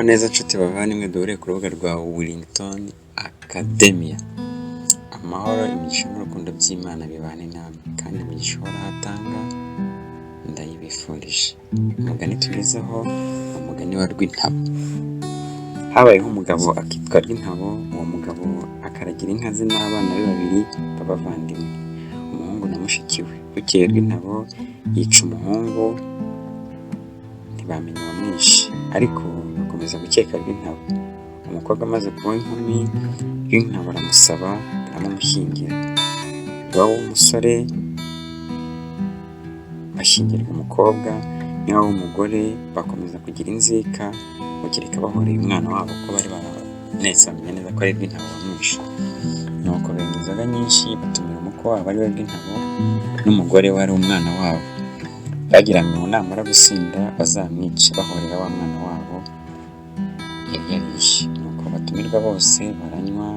neza nshuti bavandimwe duhure ku rubuga rwa Willington Academia. Amahoro, imigisha n'urukundo by'Imana bibane namwe, kandi imigisha uhoraho atanga ndayibifurije. Umugani tugezeho umugani wa Rwintabo. Habayeho umugabo akitwa Rwintabo, uwo mugabo akaragira inka ze n'abana be babiri b'abavandimwe, umuhungu na mushiki we. Bukeye Rwintabo yica umuhungu, ntibamenya uwamwishe, ariko bakomeza gukeka Rwintabo. Umukobwa amaze kuba inkumi, Rwintabo aramusaba aramushyingira. Iwabo w'umusore bashyingirwa umukobwa, n'iwabo w'umugore bakomeza kugira inzika, bagereka bahoreye umwana wabo ko bari baranesamye neza ko ari Rwintabo wamwishe. Nuko benda inzoga nyinshi batumira umukwe wabo ari we Rwintabo n'umugore we ari umwana wabo. Bagiranye mu nama yo gusinda bazamwica bahorera wa mwana wabo yari yarishe. Nuko batumirwa bose baranywa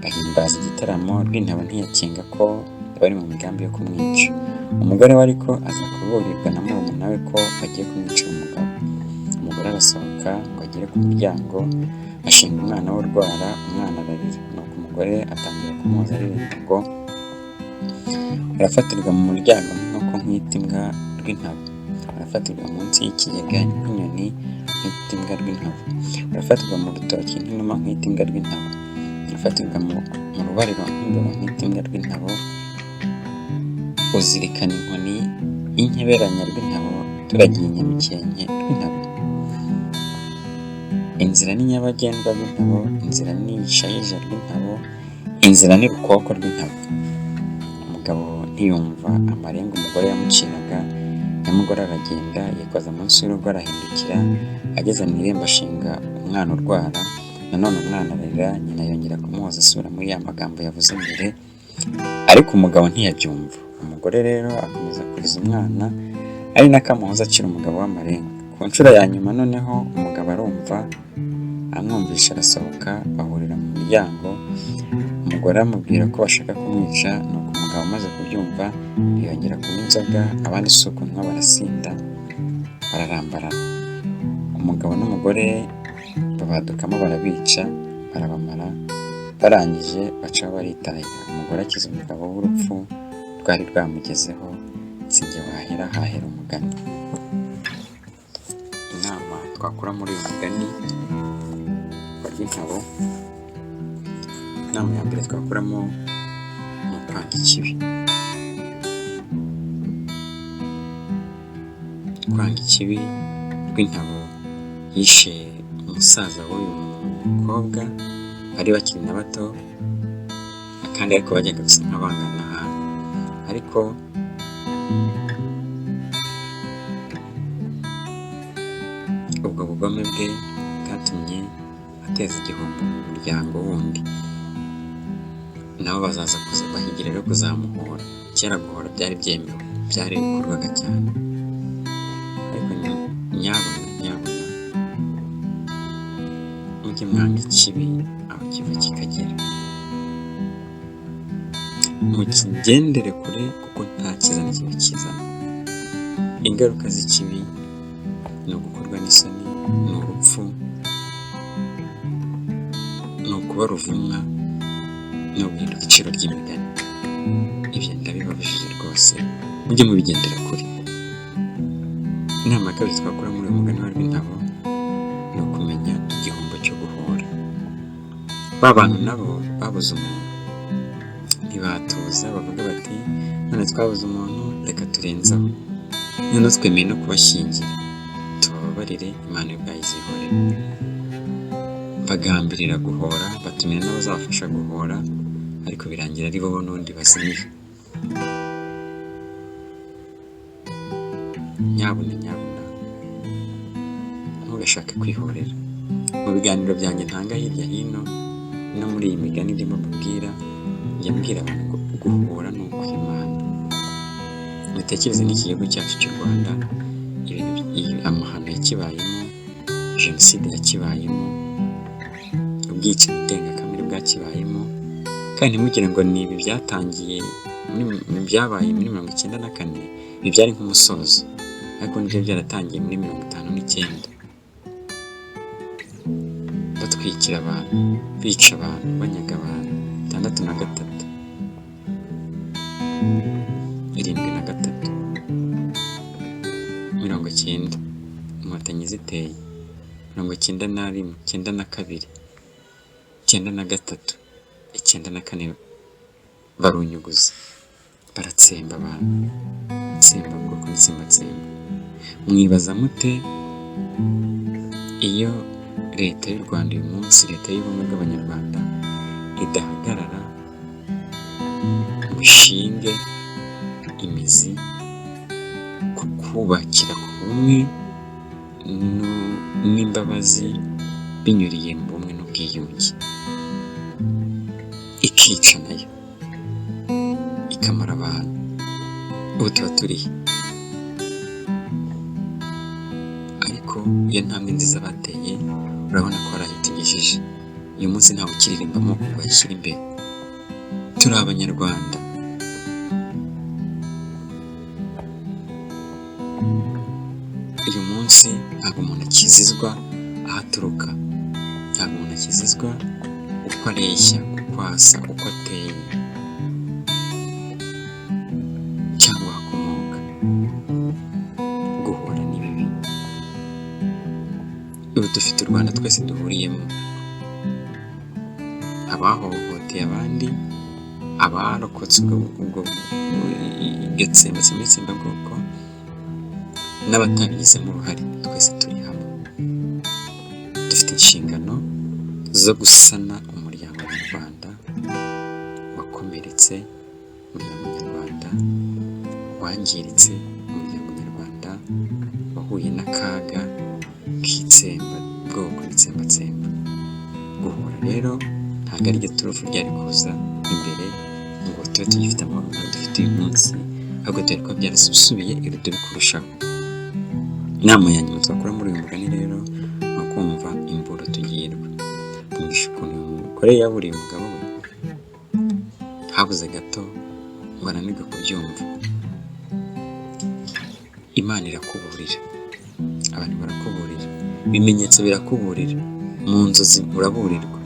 bahimbaza igitaramo. Rwintabo ntiyakinga ko bari mu migambi yo kumwica. Umugore we ariko aza kuburirwa na murumuna we ko bagiye kumwicira umugabo. Umugore arasohoka ngo agere ku muryango, ashinga umwana we urwara, umwana ararira. Nuko umugore atangira kumuhoza aririmba ngo arafatirwa mu muryango nk'inkoko nk'ita imbwa Rwintabo, arafatirwa munsi y'ikigega nk'inyoni nk'ita imbwa Rwintabo, arafatirwa mu rutoki nk'inuma nk'ita imbwa Rwintabo, arafatirwa mu rubariro nk'imbeba nk'ita imbwa Rwintabo. Uzirikana inkoni y'inkeberanya Rwintabo, turagiye Nyamikenke Rwintabo. Inzira ni nyabagendwa Rwintabo, inzira ni ishayija Rwintabo, inzira ni rukoko Rwintabo. Umugabo ntiyumva amarenga umugore yamuciraga. Nyamugore aragenda yikoza munsi y'urugo arahindukira, ageze mu irembo ashinga umwana urwara. Nanone umwana ararira, nyina yongera kumuhoza asubira muri ya magambo yavuze mbere, ariko umugabo ntiyabyumva. Umugore rero akomeza kuriza umwana, ari nako amuhoza acira umugabo w'amarenga. Ku nshuro ya nyuma noneho umugabo arumva, amwumvisha arasohoka, bahurira mu muryango. Umugore amubwira ko bashaka kumwica. Nuko umugabo amaze kubyumva yongera kunywa inzoga, abandi si ukunywa barasinda bararambarana. Umugabo n'umugore babadukamo barabica barabamara, barangije bacaho baritahira. Umugore akiza umugabo w'urupfu rwari rwamugezeho. Sinjye wahera hahera umugani. Inama twakura muri uyu mugani wa Rwintabo, inama ya mbere twakuramo ni ukwanga ikibi. Kwanga ikibi. Rwintabo yishe umusaza w'uyu mukobwa, bari bakiri na bato kandi ariko bajyaga gusa nk'abangana ahantu, ariko ubwo bugome bwe bwatumye ateza igihombo mu muryango wundi. Nabo bazaza bahigira rero kuzamuhora. Kera guhora byari byemewe, byari bikorwaga cyane, ariko nyabuna mujye mwanga ikibi aho kiva kikagera, mukigendere kure kuko nta cyiza na kimwe kizana. Ingaruka z'ikibi ni ugukorwa n'isoni, ni urupfu, ni ukuba ruvumwa, ni uguhinduka igiciro ry'imigani. Ibyo ndabibabujije rwose, mujye mubigendera kure. Inama ya kabiri twakura muri uyu mugani wa Rwintabo ni ukumenya igihombo cyo guhora. Ba bantu nabo babuze umuntu, ntibatuza, bavuga bati none twabuze umuntu, reka turenzaho, none twemeye no kubashyingira, tubababarire, Imana ubwayo izihorera. Bagambirira guhora, batumira n'abazabafasha guhora, ariko birangira ari bo n'undi bazimiye. Nyabuna ntugashake kwihorera. Mu biganiro byanjye ntanga hirya hino no muri iyi migani ndimo mbabwira, njya mbwira abantu ngo guhora ni ukwimana. Mutekereze n'iki gihugu cyacu cy'u Rwanda, amahano yakibayemo, jenoside yakibayemo, ubwicanyi ndengakamere bwakibayemo, kandi ntimugire ngo ni ibi byatangiye byabaye muri 1994, ibi byari nk'umusozo, ariko nibyo byaratangiye muri 1959. batwikira abantu, bica abantu, banyaga abantu. 6/3, 7/3, 90, Inkotanyi ziteye, 91, 92, 93, 94 barunyuguza, baratsemba abantu, tsemba bwoko n'itsembatsemba. Mwibaza mute iyo leta y'u Rwanda uyu munsi, leta y'ubumwe bw'abanyarwanda idahagarara ngo ishinge imizi ku kubakira ku bumwe n'imbabazi binyuriye mu bumwe n'ubwiyunge, ikica nayo ikamara abantu, ubu tuba turihe? Ariko iyo ntambwe nziza bateye urabona ko hari aho itugejeje. Uyu munsi ntawe ukiririmbamo ngo ayishyire imbere. Turi abanyarwanda. Uyu munsi ntabwo umuntu akizizwa aho aturuka, ntabwo umuntu akizizwa uko areshya, uko asa, uko ateye cyangwa akomoka. Guhura ni bibi. Ubu dufite u Rwanda twese duhuriyemo, abahohoteye abandi, abarokotse ubwo itsembabwoko, n'abatabigizemo uruhare, twese turi hamwe. Dufite inshingano zo gusana umuryango nyarwanda wakomeretse, umuryango nyarwanda wangiritse, umuryango nyarwanda wahuye n'akaga k'itsembabwoko n'itsembatsemba. Guhura rero ntabwo ari ryo turufu ryari kuza imbere ngo tube tugifite amahoro dufite uyu munsi, ahubwo dore ko byarasubiye irudubi kurushaho. Inama ya nyuma twakora muri uyu mugani rero ni ukumva imburo tugirwa. Mwumvishe ukuntu uyu mugore yaburiye umugabo we, habuze gato ngo ananirwe kubyumva. Imana irakuburira, abantu barakuburira, ibimenyetso birakuburira, mu nzozi uraburirwa,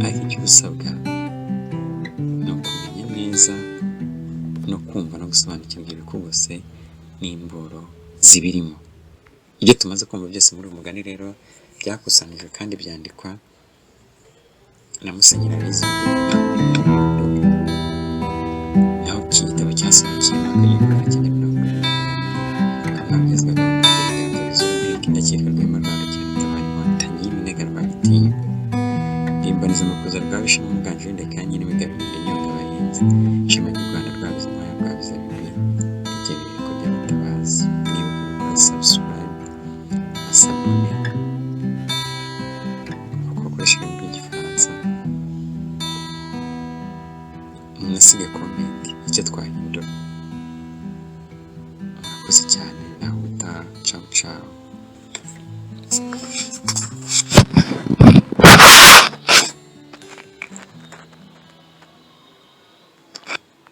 ariko icyo usabwa ni ukumenya neza no kumva no gusobanukirwa ibikugose n'imburo zibirimo. Ibyo tumaze kumva byose muri uyu mugani rero byakusanijwe kandi byandikwa na Musenyeri Aloys Rugendo, naho iki gitabo cyasohokeye mu mwaka w'1970, kabagezwaga ibiganza by'urubyiruko indakeka rwema rwaracyaritabara Inkotanyi y'Iminega Rwagitinywa, Imbonezamakuza rwabishe n'umuganje w'indekanye n'imigabane Nyungwe abahinzi, ishema ry'u Rwanda rwabize intwaya rwabize bibiri, ibyo bireko by'abatabazi. Nibuka gukora subscribe na sabone, uko ukoresha ururimi rw'igifaransa, munasige comment icyo twahindura. Murakoze cyane, naho utaha, ciao ciao.